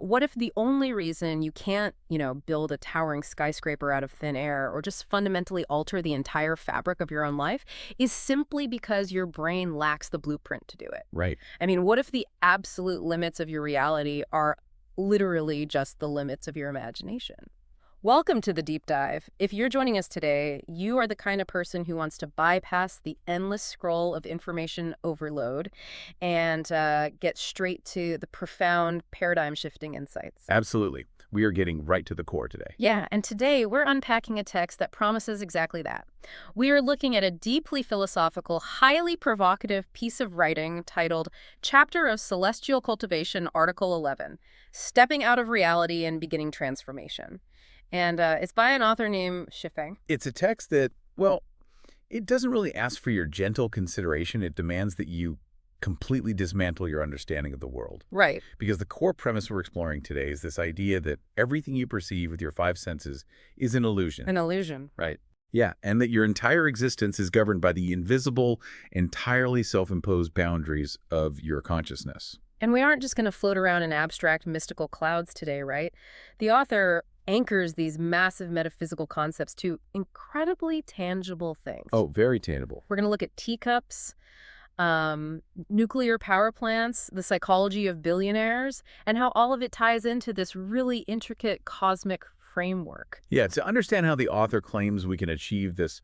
What if the only reason you can't, build a towering skyscraper out of thin air or just fundamentally alter the entire fabric of your own life is simply because your brain lacks the blueprint to do it? Right. I mean, what if the absolute limits of your reality are literally just the limits of your imagination? Welcome to the deep dive. If you're joining us today, you are the kind of person who wants to bypass the endless scroll of information overload and get straight to the profound paradigm shifting insights. Absolutely. We are getting right to the core today. Yeah, and today we're unpacking a text that promises exactly that. We are looking at a deeply philosophical, highly provocative piece of writing titled Chapter of Celestial Cultivation, Article 11, Stepping Out of Reality and Beginning Transformation. And it's by an author named Shifeng. It's a text that, well, it doesn't really ask for your gentle consideration. It demands that you completely dismantle your understanding of the world. Right. Because the core premise we're exploring today is this idea that everything you perceive with your five senses is an illusion. An illusion. Right. Yeah, and that your entire existence is governed by the invisible, entirely self-imposed boundaries of your consciousness. And we aren't just going to float around in abstract mystical clouds today, right? The author anchors these massive metaphysical concepts to incredibly tangible things. Oh, very tangible. We're going to look at teacups, nuclear power plants, the psychology of billionaires, and how all of it ties into this really intricate cosmic framework. Yeah, to understand how the author claims we can achieve this,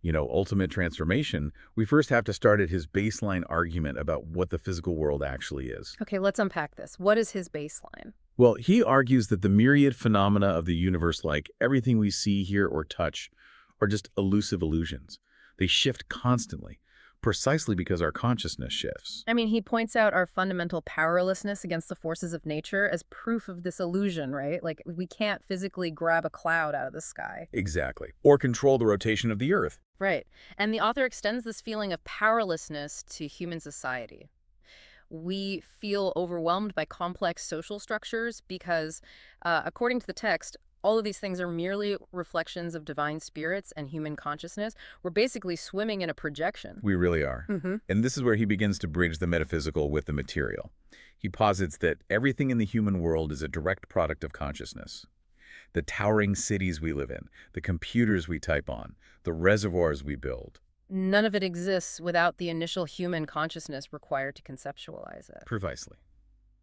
ultimate transformation, we first have to start at his baseline argument about what the physical world actually is. Okay, let's unpack this. What is his baseline? Well, he argues that the myriad phenomena of the universe, like everything we see, hear, or touch, are just elusive illusions. They shift constantly, precisely because our consciousness shifts. I mean, he points out our fundamental powerlessness against the forces of nature as proof of this illusion, right? Like, we can't physically grab a cloud out of the sky. Exactly. Or control the rotation of the Earth. Right. And the author extends this feeling of powerlessness to human society. We feel overwhelmed by complex social structures because, according to the text, all of these things are merely reflections of divine spirits and human consciousness. We're basically swimming in a projection. We really are. And this is where he begins to bridge the metaphysical with the material. He posits that everything in the human world is a direct product of consciousness. The towering cities we live in, the computers we type on, the reservoirs we build. None of it exists without the initial human consciousness required to conceptualize it. Precisely.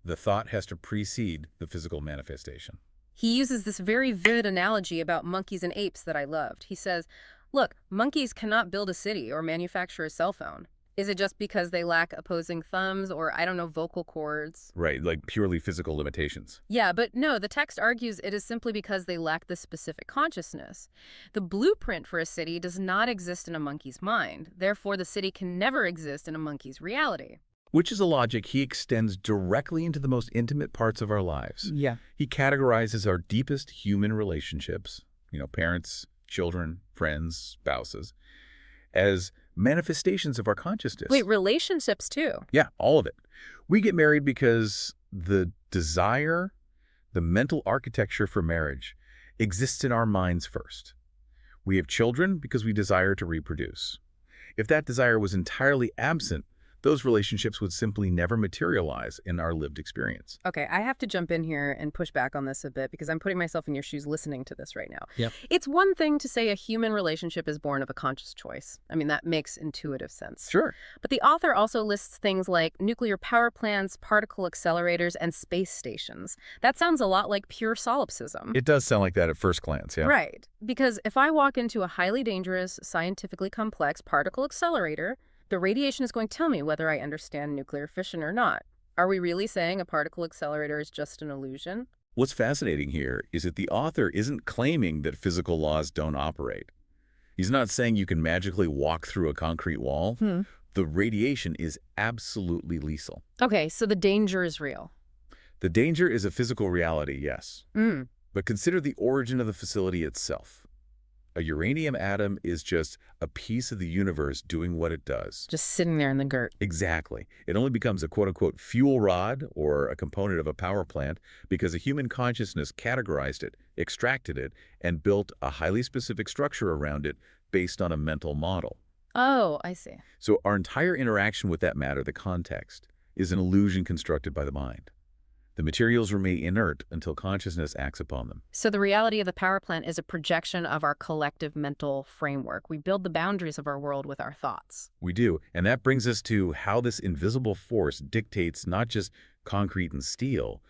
The thought has to precede the physical manifestation. He uses this very vivid analogy about monkeys and apes that I loved. He says, look, monkeys cannot build a city or manufacture a cell phone. Is it just because they lack opposing thumbs or, I don't know, vocal cords? Right, like purely physical limitations. Yeah, but no, the text argues it is simply because they lack the specific consciousness. The blueprint for a city does not exist in a monkey's mind. Therefore, the city can never exist in a monkey's reality. Which is a logic he extends directly into the most intimate parts of our lives. Yeah. He categorizes our deepest human relationships, parents, children, friends, spouses, as manifestations of our consciousness. Wait, relationships too? Yeah, all of it. We get married because the desire, the mental architecture for marriage exists in our minds first. We have children because we desire to reproduce. If that desire was entirely absent, those relationships would simply never materialize in our lived experience. Okay, I have to jump in here and push back on this a bit because I'm putting myself in your shoes listening to this right now. Yep. It's one thing to say a human relationship is born of a conscious choice. I mean, that makes intuitive sense. Sure. But the author also lists things like nuclear power plants, particle accelerators, and space stations. That sounds a lot like pure solipsism. It does sound like that at first glance, yeah. Right. Because if I walk into a highly dangerous, scientifically complex particle accelerator, the radiation is going to tell me whether I understand nuclear fission or not. Are we really saying a particle accelerator is just an illusion? What's fascinating here is that the author isn't claiming that physical laws don't operate. He's not saying you can magically walk through a concrete wall. The radiation is absolutely lethal. Okay, so the danger is real. The danger is a physical reality, yes. But consider the origin of the facility itself. A uranium atom is just a piece of the universe doing what it does. Just sitting there in the dirt. Exactly. It only becomes a quote-unquote fuel rod or a component of a power plant because a human consciousness categorized it, extracted it, and built a highly specific structure around it based on a mental model. Oh, I see. So our entire interaction with that matter, the context, is an illusion constructed by the mind. The materials remain inert until consciousness acts upon them. So the reality of the power plant is a projection of our collective mental framework. We build the boundaries of our world with our thoughts. We do, and that brings us to how this invisible force dictates not just concrete and steel,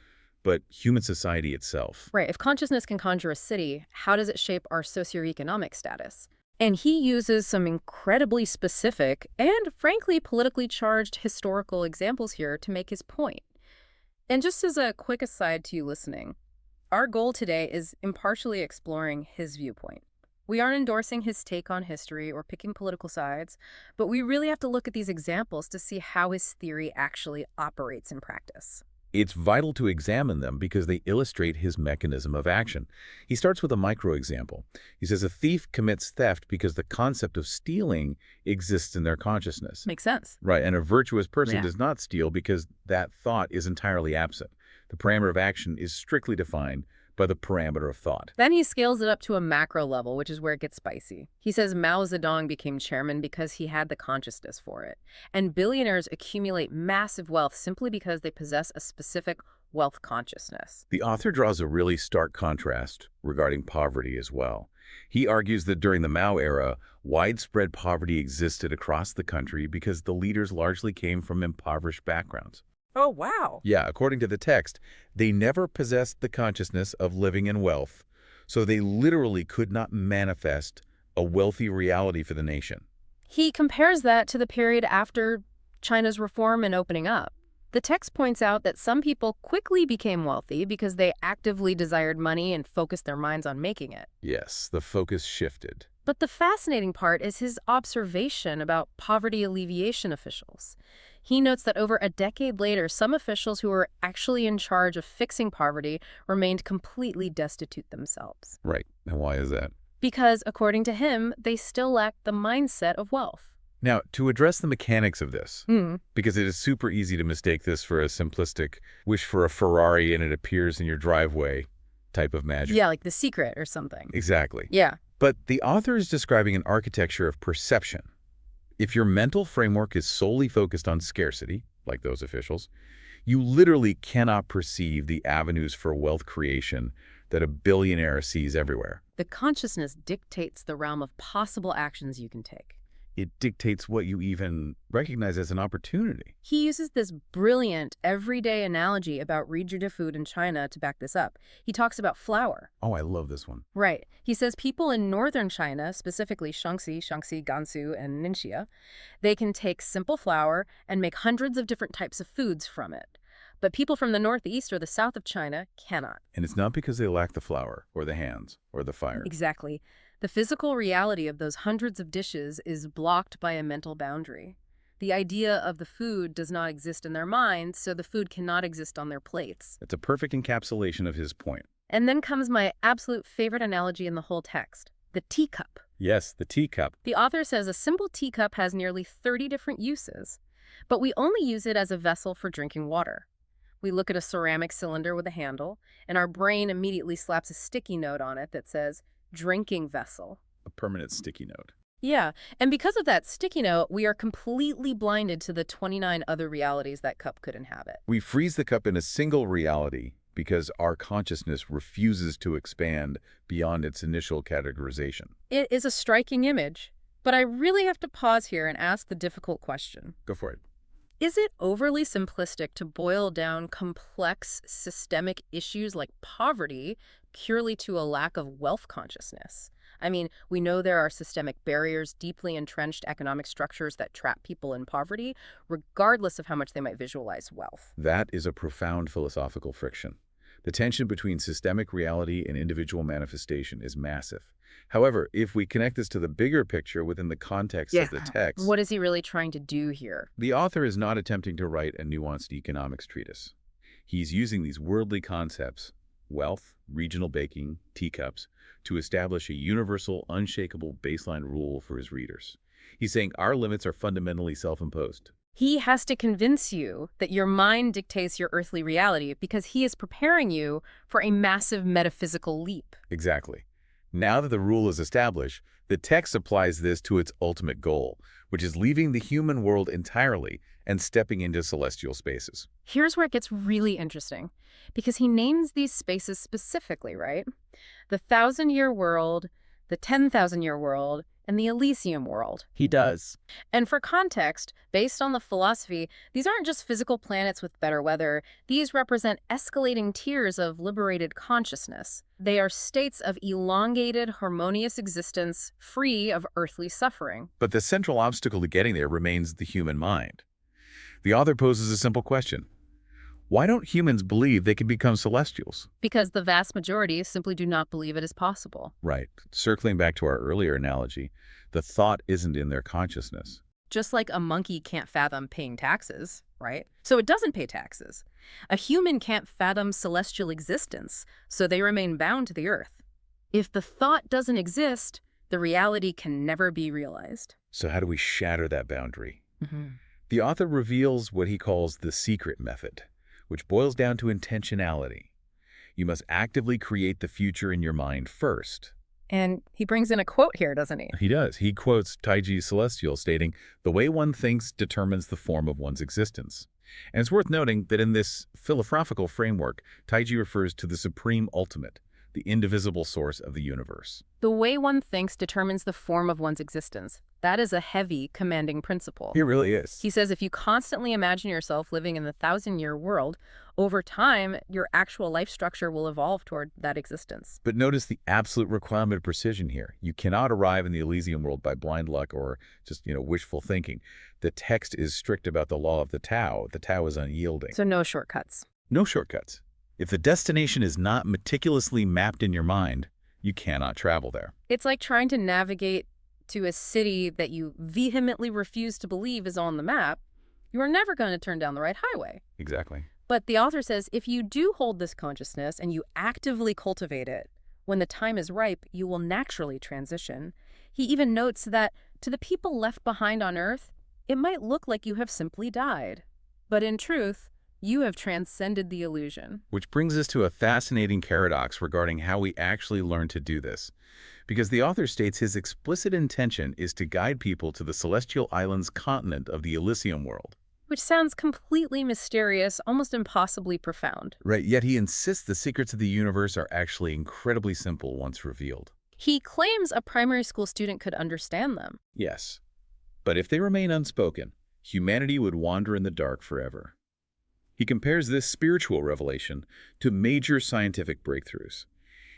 but human society itself. Right. If consciousness can conjure a city, how does it shape our socioeconomic status? And he uses some incredibly specific and, frankly, politically charged historical examples here to make his point. And just as a quick aside to you listening, our goal today is impartially exploring his viewpoint. We aren't endorsing his take on history or picking political sides, but we really have to look at these examples to see how his theory actually operates in practice. It's vital to examine them because they illustrate his mechanism of action. He starts with a micro example. He says a thief commits theft because the concept of stealing exists in their consciousness. Makes sense. Right, and a virtuous person Yeah. does not steal because that thought is entirely absent. The parameter of action is strictly defined by the parameter of thought. Then he scales it up to a macro level, which is where it gets spicy. He says Mao Zedong became chairman because he had the consciousness for it. And billionaires accumulate massive wealth simply because they possess a specific wealth consciousness. The author draws a really stark contrast regarding poverty as well. He argues that during the Mao era, widespread poverty existed across the country because the leaders largely came from impoverished backgrounds. Oh, wow. Yeah, according to the text, they never possessed the consciousness of living in wealth, so they literally could not manifest a wealthy reality for the nation. He compares that to the period after China's reform and opening up. The text points out that some people quickly became wealthy because they actively desired money and focused their minds on making it. Yes, the focus shifted. But the fascinating part is his observation about poverty alleviation officials. He notes that over a decade later, some officials who were actually in charge of fixing poverty remained completely destitute themselves. Right, and why is that? Because, according to him, they still lacked the mindset of wealth. Now, to address the mechanics of this, because it is super easy to mistake this for a simplistic wish for a Ferrari and it appears in your driveway type of magic. Yeah, like The Secret or something. Exactly. Yeah. But the author is describing an architecture of perception. If your mental framework is solely focused on scarcity, like those officials, you literally cannot perceive the avenues for wealth creation that a billionaire sees everywhere. The consciousness dictates the realm of possible actions you can take. It dictates what you even recognize as an opportunity. He uses this brilliant, everyday analogy about rejude food in China to back this up. He talks about flour. Oh, I love this one. Right. He says people in northern China, specifically Shaanxi, Gansu, and Ningxia, they can take simple flour and make hundreds of different types of foods from it. But people from the northeast or the south of China cannot. And it's not because they lack the flour or the hands or the fire. Exactly. The physical reality of those hundreds of dishes is blocked by a mental boundary. The idea of the food does not exist in their minds, so the food cannot exist on their plates. That's a perfect encapsulation of his point. And then comes my absolute favorite analogy in the whole text, the teacup. Yes, the teacup. The author says a simple teacup has nearly 30 different uses, but we only use it as a vessel for drinking water. We look at a ceramic cylinder with a handle, and our brain immediately slaps a sticky note on it that says, drinking vessel. A permanent sticky note. Yeah, and because of that sticky note, we are completely blinded to the 29 other realities that cup could inhabit. We freeze the cup in a single reality because our consciousness refuses to expand beyond its initial categorization. It is a striking image, but I really have to pause here and ask the difficult question. Go for it. Is it overly simplistic to boil down complex systemic issues like poverty purely to a lack of wealth consciousness? I mean, we know there are systemic barriers, deeply entrenched economic structures that trap people in poverty, regardless of how much they might visualize wealth. That is a profound philosophical friction. The tension between systemic reality and individual manifestation is massive. However, if we connect this to the bigger picture within the context of the text, What is he really trying to do here? the author is not attempting to write a nuanced economics treatise. He's using these worldly concepts, wealth, regional baking, teacups, to establish a universal, unshakable baseline rule for his readers. He's saying our limits are fundamentally self-imposed. He has to convince you that your mind dictates your earthly reality because he is preparing you for a massive metaphysical leap. Exactly. Now that the rule is established, the text applies this to its ultimate goal, which is leaving the human world entirely and stepping into celestial spaces. Here's where it gets really interesting, because he names these spaces specifically, right? The 1,000-year world, the 10,000-year world, and the Elysium world. He does. And for context, based on the philosophy, these aren't just physical planets with better weather. These represent escalating tiers of liberated consciousness. They are states of elongated, harmonious existence, free of earthly suffering. But the central obstacle to getting there remains the human mind. The author poses a simple question. Why don't humans believe they can become celestials? Because the vast majority simply do not believe it is possible. Right. Circling back to our earlier analogy, the thought isn't in their consciousness. Just like a monkey can't fathom paying taxes, right? So it doesn't pay taxes. A human can't fathom celestial existence, so they remain bound to the earth. If the thought doesn't exist, the reality can never be realized. So how do we shatter that boundary? Mm-hmm. The author reveals what he calls the secret method, which boils down to intentionality. You must actively create the future in your mind first. And he brings in a quote here, doesn't he? He does. He quotes Taiji Celestial, stating, "The way one thinks determines the form of one's existence." And it's worth noting that in this philosophical framework, Taiji refers to the supreme ultimate, the indivisible source of the universe. The way one thinks determines the form of one's existence. That is a heavy, commanding principle. He really is. He says if you constantly imagine yourself living in the 1,000-year world, over time, your actual life structure will evolve toward that existence. But notice the absolute requirement of precision here. You cannot arrive in the Elysium world by blind luck or just, wishful thinking. The text is strict about the law of the Tao. The Tao is unyielding. So no shortcuts. No shortcuts. If the destination is not meticulously mapped in your mind, you cannot travel there. It's like trying to navigate to a city that you vehemently refuse to believe is on the map. You are never going to turn down the right highway. Exactly. But the author says if you do hold this consciousness and you actively cultivate it, when the time is ripe, you will naturally transition. He even notes that to the people left behind on Earth, it might look like you have simply died. But in truth, you have transcended the illusion. Which brings us to a fascinating paradox regarding how we actually learn to do this. Because the author states his explicit intention is to guide people to the celestial islands continent of the Elysium world. Which sounds completely mysterious, almost impossibly profound. Right, yet he insists the secrets of the universe are actually incredibly simple once revealed. He claims a primary school student could understand them. Yes, but if they remain unspoken, humanity would wander in the dark forever. He compares this spiritual revelation to major scientific breakthroughs.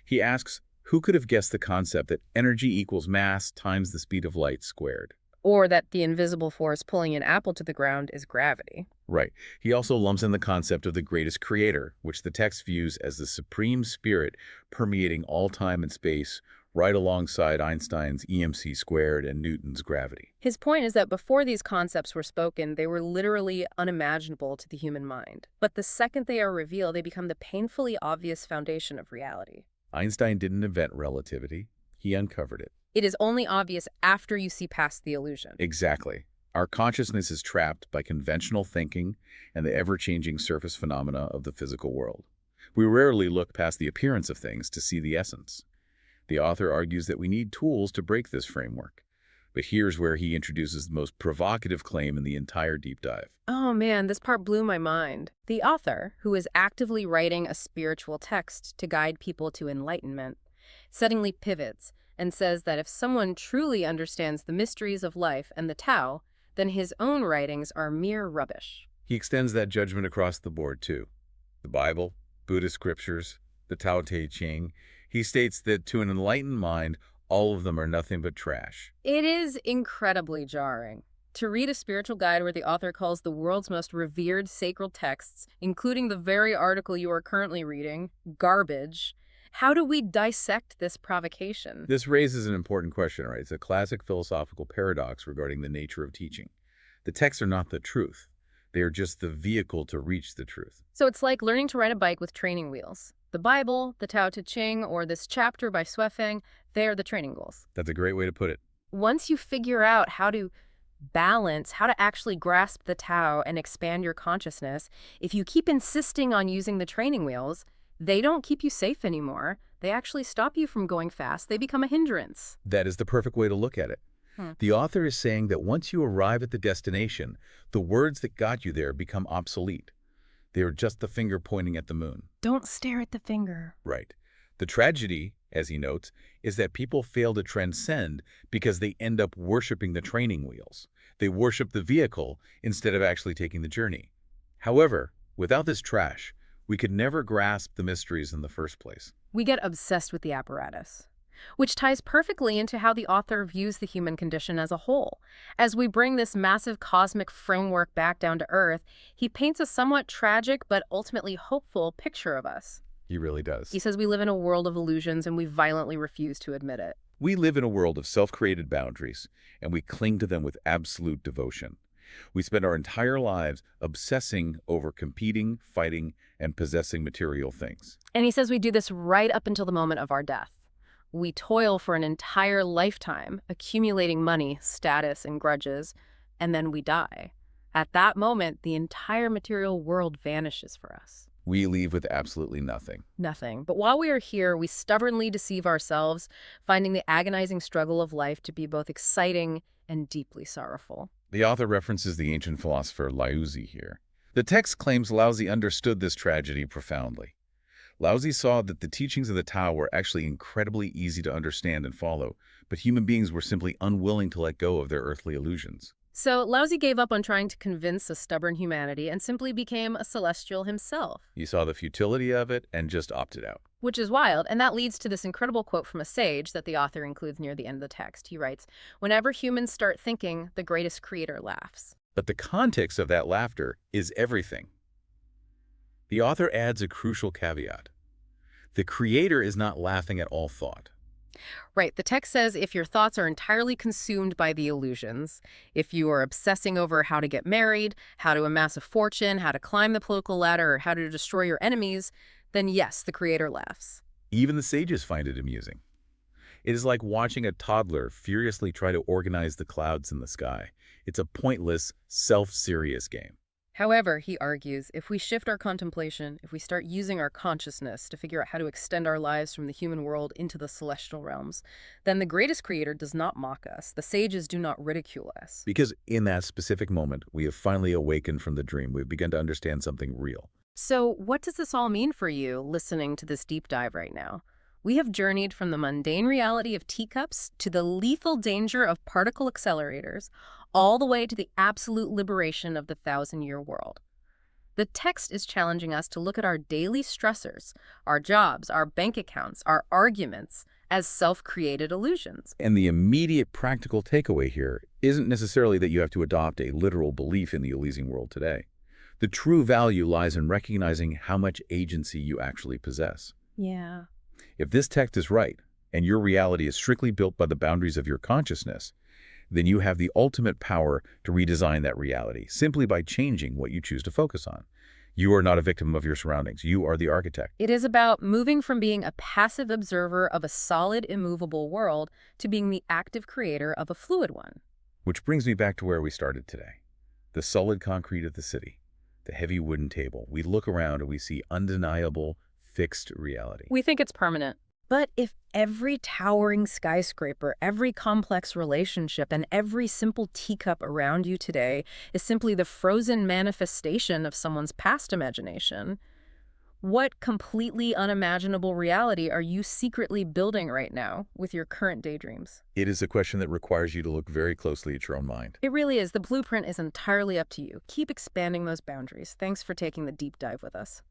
He asks, who could have guessed the concept that energy equals mass times the speed of light squared? Or that the invisible force pulling an apple to the ground is gravity. Right. He also lumps in the concept of the greatest creator, which the text views as the supreme spirit permeating all time and space, right alongside Einstein's EMC squared and Newton's gravity. His point is that before these concepts were spoken, they were literally unimaginable to the human mind. But the second they are revealed, they become the painfully obvious foundation of reality. Einstein didn't invent relativity. He uncovered it. It is only obvious after you see past the illusion. Exactly. Our consciousness is trapped by conventional thinking and the ever-changing surface phenomena of the physical world. We rarely look past the appearance of things to see the essence. The author argues that we need tools to break this framework. But here's where he introduces the most provocative claim in the entire deep dive. Oh man, this part blew my mind. The author, who is actively writing a spiritual text to guide people to enlightenment, suddenly pivots and says that if someone truly understands the mysteries of life and the Tao, then his own writings are mere rubbish. He extends that judgment across the board, too. The Bible, Buddhist scriptures, the Tao Te Ching. He states that to an enlightened mind, all of them are nothing but trash. It is incredibly jarring to read a spiritual guide where the author calls the world's most revered sacred texts, including the very article you are currently reading, garbage. How do we dissect this provocation? This raises an important question, right? It's a classic philosophical paradox regarding the nature of teaching. The texts are not the truth. They are just the vehicle to reach the truth. So it's like learning to ride a bike with training wheels. The Bible, the Tao Te Ching, or this chapter by Suifeng, they are the training wheels. That's a great way to put it. Once you figure out how to balance, how to actually grasp the Tao and expand your consciousness, if you keep insisting on using the training wheels, they don't keep you safe anymore. They actually stop you from going fast. They become a hindrance. That is the perfect way to look at it. Hmm. The author is saying that once you arrive at the destination, the words that got you there become obsolete. They are just the finger pointing at the moon. Don't stare at the finger. Right. The tragedy, as he notes, is that people fail to transcend because they end up worshiping the training wheels. They worship the vehicle instead of actually taking the journey. However, without this trash, we could never grasp the mysteries in the first place. We get obsessed with the apparatus, which ties perfectly into how the author views the human condition as a whole. As we bring this massive cosmic framework back down to Earth, he paints a somewhat tragic but ultimately hopeful picture of us. He really does. He says we live in a world of illusions and we violently refuse to admit it. We live in a world of self-created boundaries, and we cling to them with absolute devotion. We spend our entire lives obsessing over competing, fighting, and possessing material things. And he says we do this right up until the moment of our death. We toil for an entire lifetime, accumulating money, status, and grudges, and then we die. At that moment, the entire material world vanishes for us. We leave with absolutely nothing. Nothing. But while we are here, we stubbornly deceive ourselves, finding the agonizing struggle of life to be both exciting and deeply sorrowful. The author references the ancient philosopher Laozi here. The text claims Laozi understood this tragedy profoundly. Laozi saw that the teachings of the Tao were actually incredibly easy to understand and follow, but human beings were simply unwilling to let go of their earthly illusions. So Laozi gave up on trying to convince a stubborn humanity and simply became a celestial himself. He saw the futility of it and just opted out. Which is wild, and that leads to this incredible quote from a sage that the author includes near the end of the text. He writes, "Whenever humans start thinking, the greatest creator laughs." But the context of that laughter is everything. The author adds a crucial caveat. The creator is not laughing at all thought. Right, the text says if your thoughts are entirely consumed by the illusions, if you are obsessing over how to get married, how to amass a fortune, how to climb the political ladder, or how to destroy your enemies, then yes, the creator laughs. Even the sages find it amusing. It is like watching a toddler furiously try to organize the clouds in the sky. It's a pointless, self-serious game. However, he argues, if we shift our contemplation, if we start using our consciousness to figure out how to extend our lives from the human world into the celestial realms, then the greatest creator does not mock us. The sages do not ridicule us. Because in that specific moment, we have finally awakened from the dream. We've begun to understand something real. So what does this all mean for you listening to this deep dive right now? We have journeyed from the mundane reality of teacups to the lethal danger of particle accelerators, all the way to the absolute liberation of the 1,000-year world. The text is challenging us to look at our daily stressors, our jobs, our bank accounts, our arguments, as self-created illusions. And the immediate practical takeaway here isn't necessarily that you have to adopt a literal belief in the Elysian world today. The true value lies in recognizing how much agency you actually possess. Yeah. If this text is right, and your reality is strictly built by the boundaries of your consciousness, then you have the ultimate power to redesign that reality simply by changing what you choose to focus on. You are not a victim of your surroundings. You are the architect. It is about moving from being a passive observer of a solid, immovable world to being the active creator of a fluid one. Which brings me back to where we started today. The solid concrete of the city, the heavy wooden table. We look around and we see undeniable, fixed reality. We think it's permanent. But if every towering skyscraper, every complex relationship, and every simple teacup around you today is simply the frozen manifestation of someone's past imagination, what completely unimaginable reality are you secretly building right now with your current daydreams? It is a question that requires you to look very closely at your own mind. It really is. The blueprint is entirely up to you. Keep expanding those boundaries. Thanks for taking the deep dive with us.